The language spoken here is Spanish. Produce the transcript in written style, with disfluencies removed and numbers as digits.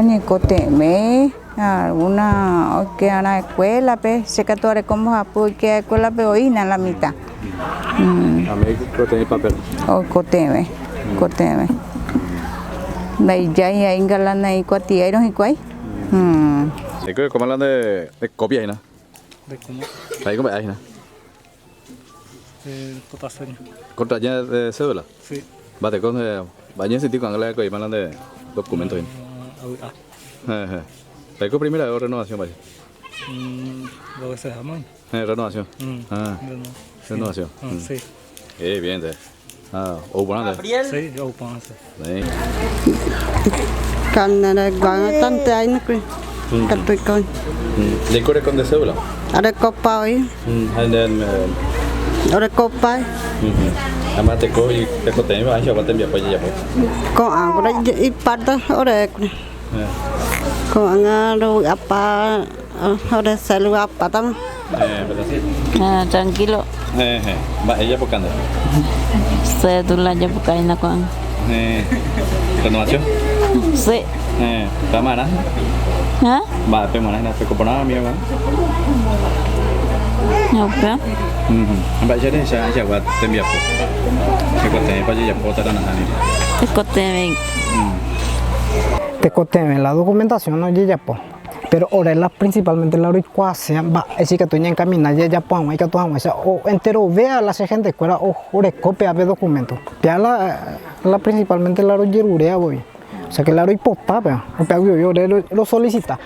Ni coteme alguna que a la escuela pe se que tú como apu que escuela pe hoy en la mitad. A mí coteme papel. O coteme. Bây giờ anh cái lần này có tiền đâu hay quay. Cái có lần de copia nè. ¿De cómo? Ahí como ahí nè. Contraseña. Contraseña de cédula. Sí. Vale, con bañé sitio con la que mandan de documentos. Ahí con primera de renovación, vale. Lo que se llama. Renovación. Renovación. Sí. Bien, o bueno, Sí, yo puedo hacer. Con tante ai nó cười cắt tôi coi ¿Le corre con de cédula? ada copa ấy And then ada copa además te coge te coteme ahí se va a enviar para allá. có à có đấy ipat đó ada có ang đâu apa ada selalu apa tam Tranquilo. Va ella buscando. Cédula ya buscáis na con. Renovación. Sí. ¿Está mana? ¿Ah? Va, pero mana, te compro nada mío, ¿va? No, pero. Vậy chứ đấy sẽ qua tên biệt của sẽ có thể bao giờ có ta đang làm gì Escóteme. Te coteme la documentación no ya po. Pero ahora la principalmente la ecuación va es que tú ya encaminas ya po hay que tú o entero vea la gente escuela o copia de documento. Ya la principalmente la rogerurea voy. O sea que la roy popa, o yo lo solicita.